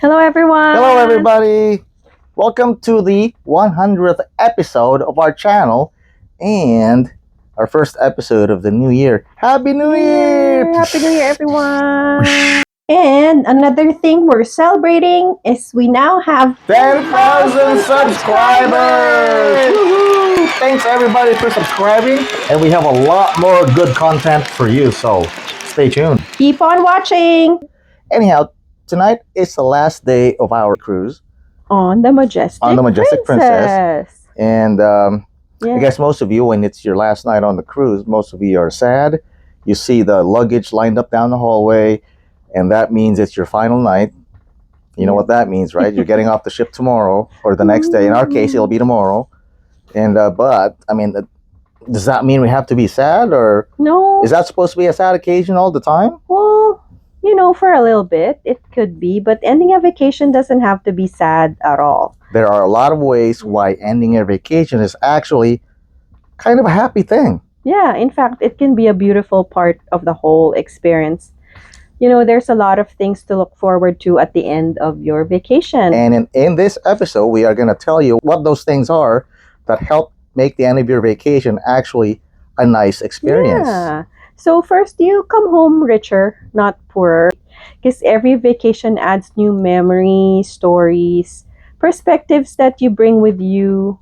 Hello, everyone. Hello, everybody. Welcome to the 100th episode of our channel and our first episode of the new year. Happy New Year! Happy New Year, everyone. And another thing we're celebrating is we now have 10,000 subscribers! Woohoo! Thanks, everybody, for subscribing. And we have a lot more good content for you, so stay tuned. Keep on watching Anyhow, tonight is the last day of our cruise on the Majestic Princess. And Yeah. I guess most of you, when it's your last night on the cruise, most of you are sad. You see the luggage lined up down the hallway, and that means it's your final night. You know what that means, right? You're getting off the ship tomorrow or the next day. In our case, it'll be tomorrow. And but I mean, does that mean we have to be sad, or No. is that supposed to be a sad occasion all the time? Well, for a little bit, it could be, but ending a vacation doesn't have to be sad at all. There are a lot of ways why ending a vacation is actually kind of a happy thing. Yeah, in fact, it can be a beautiful part of the whole experience. There's a lot of things to look forward to at the end of your vacation. And in this episode, we are going to tell you what those things are that help make the end of your vacation actually a nice experience. Yeah. So first, you come home richer, not poorer, because every vacation adds new memories, stories, perspectives that you bring with you,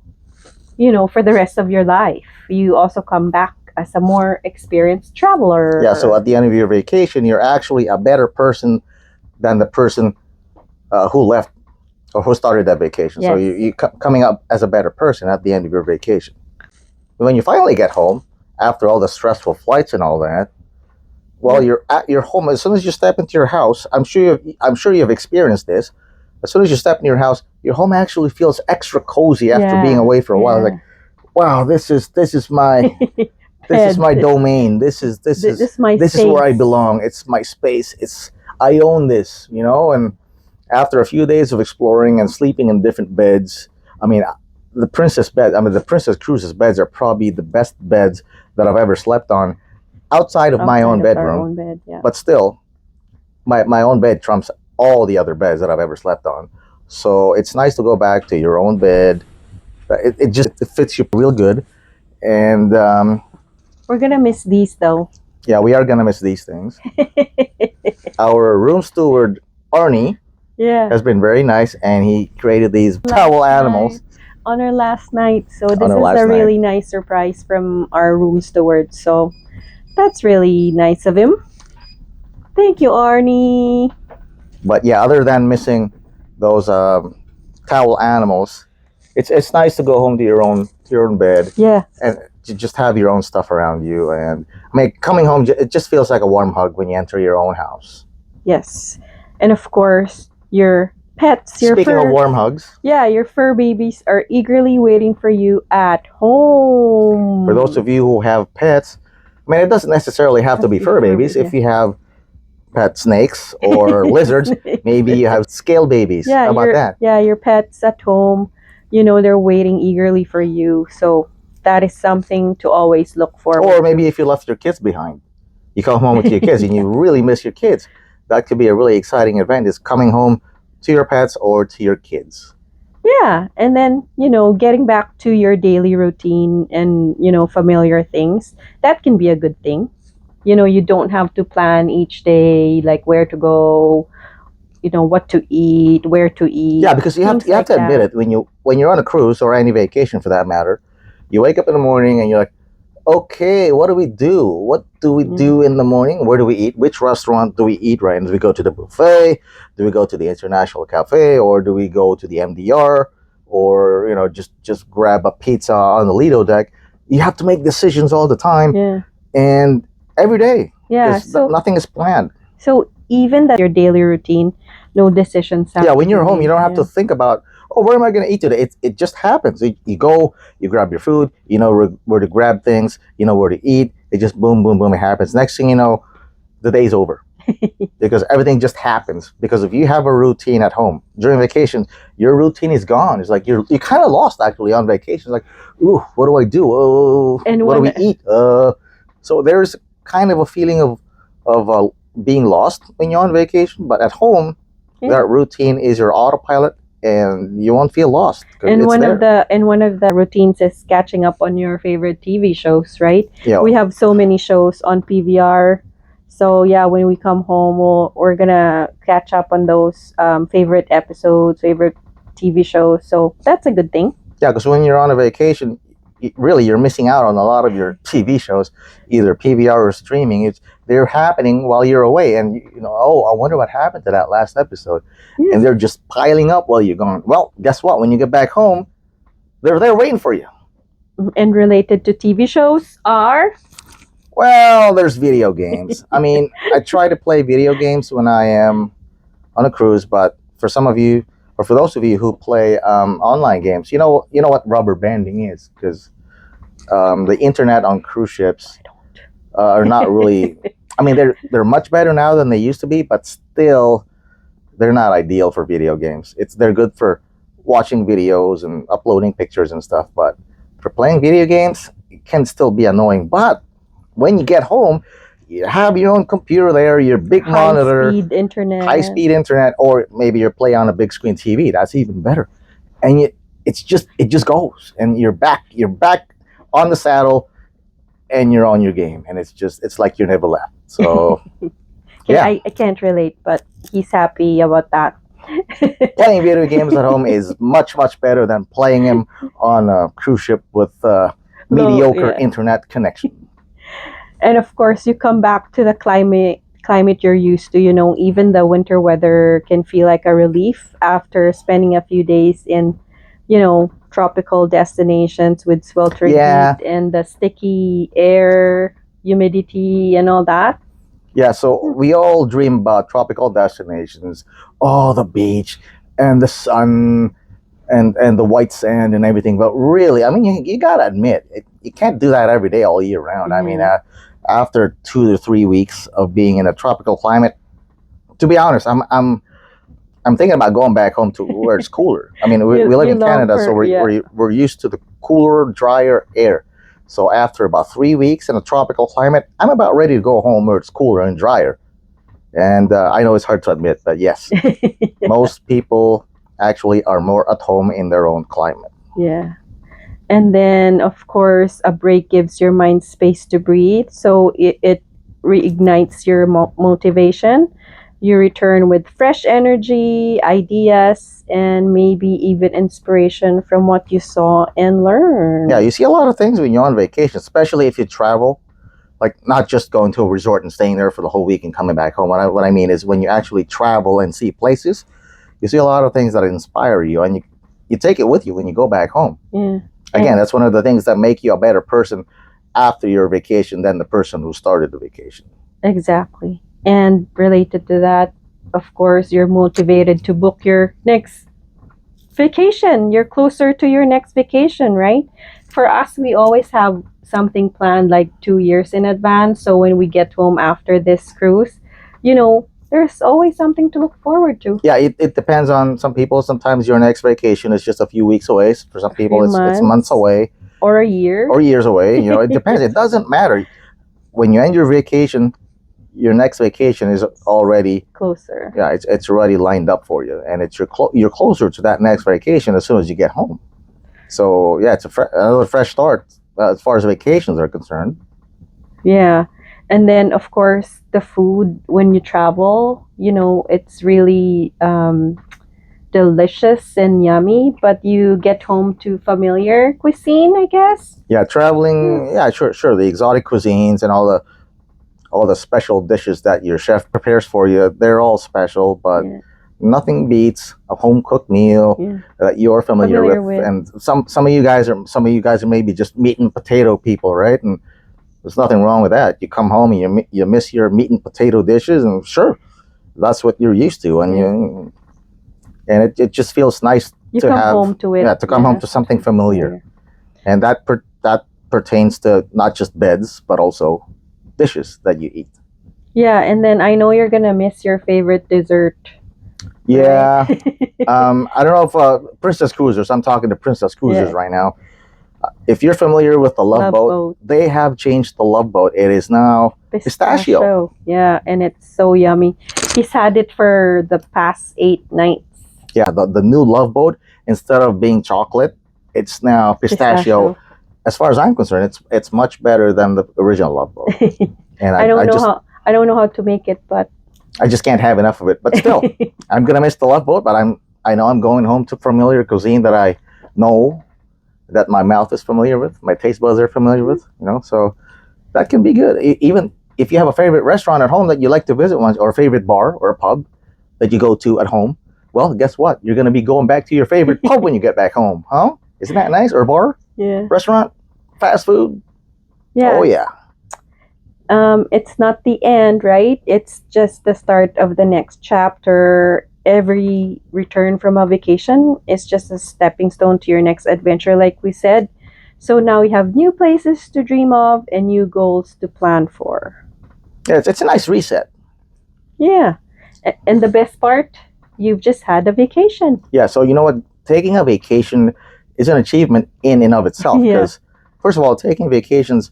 for the rest of your life. You also come back as a more experienced traveler. Yeah, so at the end of your vacation, you're actually a better person than the person who left or who started that vacation. Yes. So you're coming up as a better person at the end of your vacation. When you finally get home, after all the stressful flights and all that, well, you're at your home. As soon as you step into your house, I'm sure you've experienced this. As soon as you step in your house, your home actually feels extra cozy after being away for a while. Like, wow, this is my this is my domain. This is where I belong. It's my space. I own this, And after a few days of exploring and sleeping in different beds, I mean, the Princess Cruises beds are probably the best beds that I've ever slept on, outside of my own bedroom. But still, my own bed trumps all the other beds that I've ever slept on. So it's nice to go back to your own bed. It fits you real good. And we're gonna miss these though. Yeah, we are gonna miss these things. Our room steward Arnie has been very nice, and he created these towel animals on our last night. So this is a really nice surprise from our room steward. So that's really nice of him. Thank you, Arnie. But yeah, other than missing those towel animals, it's nice to go home to your own bed. Yeah. And to just have your own stuff around you. And I mean, coming home, it just feels like a warm hug when you enter your own house. Yes. And of course, your pets. Speaking of warm hugs. Yeah, your fur babies are eagerly waiting for you at home. For those of you who have pets, I mean, it doesn't necessarily have to be fur babies. If you have pet snakes or lizards, maybe you have scale babies. Yeah, how about that? Yeah, your pets at home, they're waiting eagerly for you. So that is something to always look forward to. Or maybe if you left your kids behind, you come home with your kids and you really miss your kids. That could be a really exciting event, is coming home to your pets or to your kids. Yeah, and then, getting back to your daily routine and, familiar things, that can be a good thing. You don't have to plan each day, like where to go, what to eat, where to eat. Yeah, because you have to admit it, when you're on a cruise or any vacation for that matter, you wake up in the morning and you're like, okay, what do we do? What do we do in the morning? Where do we eat? Which restaurant do we eat, right? And do we go to the buffet? Do we go to the International Cafe? Or do we go to the MDR? Or, just grab a pizza on the Lido deck? You have to make decisions all the time. Yeah. And every day. Yeah. So nothing is planned. So even that your daily routine, no decisions have when you're home, you don't have to think about, where am I going to eat today? It just happens. You go, you grab your food, you know where to grab things, you know where to eat. It just boom, boom, boom, it happens. Next thing you know, the day's over. Because everything just happens. Because if you have a routine at home, during vacation, your routine is gone. It's like you're kind of lost actually on vacation. It's like, ooh, what do I do? Oh, and what do we eat? So there's kind of a feeling of being lost when you're on vacation. But at home, Yeah. That routine is your autopilot, and you won't feel lost because And it's there. one of the routines is catching up on your favorite TV shows, right? You We know, have so many shows on PVR. So yeah, when we come home, we're gonna catch up on those favorite episodes, favorite TV shows. So that's a good thing. yeah, because when you're on a vacation, really you're missing out on a lot of your TV shows, either PVR or streaming. They're happening while you're away, and oh, I wonder what happened to that last episode, and Yes. they're just piling up while you're gone. Well, guess what? When you get back home, they're there waiting for you. And related to TV shows are Well, there's video games. I mean, I try to play video games when I am on a cruise, but for some of you, or for those of you who play online games, you know what rubber banding is, because the internet on cruise ships are not really. I mean, they're much better now than they used to be, but still, they're not ideal for video games. They're good for watching videos and uploading pictures and stuff, but for playing video games, it can still be annoying. But when you get home, you have your own computer there, your big high monitor, speed internet. high speed internet, or maybe you're playing on a big screen TV. That's even better. And it just goes, and you're back on the saddle, and you're on your game, and it's like you never left. So Okay, yeah, I can't relate, but he's happy about that. playing video games at home is much better than playing them on a cruise ship with mediocre Yeah. internet connection. And of course, you come back to the climate you're used to. Even the winter weather can feel like a relief after spending a few days in, tropical destinations with sweltering Yeah, heat and the sticky air, humidity, and all that. yeah. So we all dream about tropical destinations, oh, the beach and the sun and the white sand and everything. But really, I mean, you gotta admit, you can't do that every day all year round. I mean, Yeah. after 2 to 3 weeks of being in a tropical climate, to be honest, I'm thinking about going back home to where it's cooler. I mean, we live You in long Canada, so for yeah. we're used to the cooler, drier air. So after about 3 weeks in a tropical climate, I'm about ready to go home where it's cooler and drier. And I know it's hard to admit, but yes, most people actually are more at home in their own climate. Yeah. And then, of course, a break gives your mind space to breathe. So it reignites your motivation. You return with fresh energy, ideas, and maybe even inspiration from what you saw and learned. Yeah, you see a lot of things when you're on vacation, especially if you travel. Like not just going to a resort and staying there for the whole week and coming back home. What I mean is when you actually travel and see places, you see a lot of things that inspire you, and you take it with you when you go back home. Yeah. Again, that's one of the things that make you a better person after your vacation than the person who started the vacation. Exactly. And related to that, of course, you're motivated to book your next vacation. You're closer to your next vacation, right? For us, we always have something planned like 2 years in advance. So when we get home after this cruise, there's always something to look forward to. Yeah, it depends on some people. Sometimes your next vacation is just a few weeks away. For some people, Few it's months away or a year. or years away. It depends. It doesn't matter. When you end your vacation, your next vacation is already Closer. yeah, it's already lined up for you, and you're closer to that next vacation as soon as you get home. So yeah, it's another fresh start as far as vacations are concerned. Yeah. And then, of course, the food when you travel, it's really delicious and yummy, but you get home to familiar cuisine, I guess. Yeah, traveling. Yeah, sure. The exotic cuisines and all the special dishes that your chef prepares for you, they're all special, but Yeah. nothing beats a home cooked meal Yeah. that you're familiar with. And some of you guys are maybe just meat and potato people, right? And there's nothing wrong with that. You come home and you miss your meat and potato dishes, and sure, that's what you're used to, and it just feels nice You to come have home to it. yeah to come home to something familiar, and that pertains to not just beds but also dishes that you eat. Yeah, and then I know you're gonna miss your favorite dessert. Yeah. Right? I don't know if Princess Cruisers. I'm talking to Princess Cruisers Yeah. right now. If you're familiar with the Love Boat, they have changed the Love Boat. It is now pistachio. Yeah, and it's so yummy. He's had it for the past 8 nights. Yeah, the new Love Boat, instead of being chocolate, it's now pistachio. As far as I'm concerned, it's much better than the original Love Boat. And I don't know how to make it, but I just can't have enough of it. But still, I'm gonna miss the Love Boat. But I know I'm going home to familiar cuisine that I know, that my mouth is familiar with, my taste buds are familiar with. So that can be good. Even if you have a favorite restaurant at home that you like to visit once, or a favorite bar or a pub that you go to at home, well, guess what? You're gonna be going back to your favorite pub when you get back home, huh? Isn't that nice? Or bar, yeah, restaurant, fast food. yeah. Oh yeah. It's not the end, right? It's just the start of the next chapter. Every return from a vacation is just a stepping stone to your next adventure, like we said. So now we have new places to dream of and new goals to plan for. Yeah, it's a nice reset. Yeah. And the best part, you've just had a vacation. Yeah, so you know what? Taking a vacation is an achievement in and of itself. Yeah. Because, first of all, taking vacations,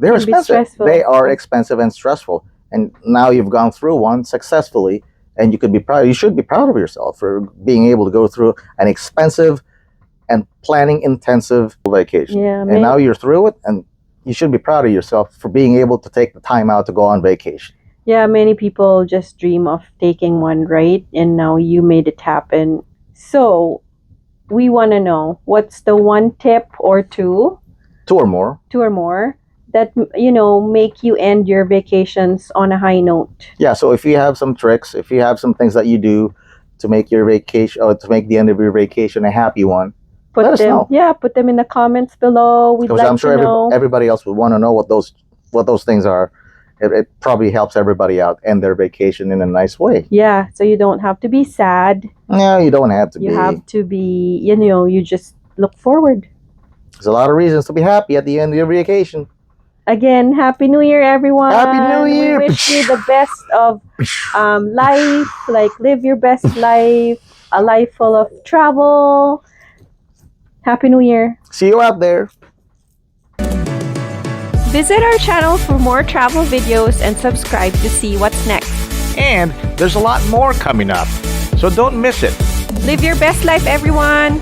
they're Can be expensive. stressful. They are expensive and stressful. And now you've gone through one successfully, and you could be proud. You should be proud of yourself for being able to go through an expensive and planning intensive vacation. Yeah, and now you're through it, and you should be proud of yourself for being able to take the time out to go on vacation. Yeah, many people just dream of taking one, right? And now you made it happen. So we want to know, what's the one tip or two or more that make you end your vacations on a high note? Yeah, so if you have some tricks, if you have some things that you do to make your vacation, or to make the end of your vacation a happy one, let us know. Yeah, put them in the comments below. We'd like I'm sure to know. everybody else would want to know what those things are. It probably helps everybody out end their vacation in a nice way. Yeah, so you don't have to be sad. No, you don't have to be. You have to be, you just look forward. There's a lot of reasons to be happy at the end of your vacation. Again, Happy New Year, everyone. Happy New Year. We wish you the best of life. Like, live your best life. A life full of travel. Happy New Year. See you out there. Visit our channel for more travel videos and subscribe to see what's next. And there's a lot more coming up, so don't miss it. Live your best life, everyone.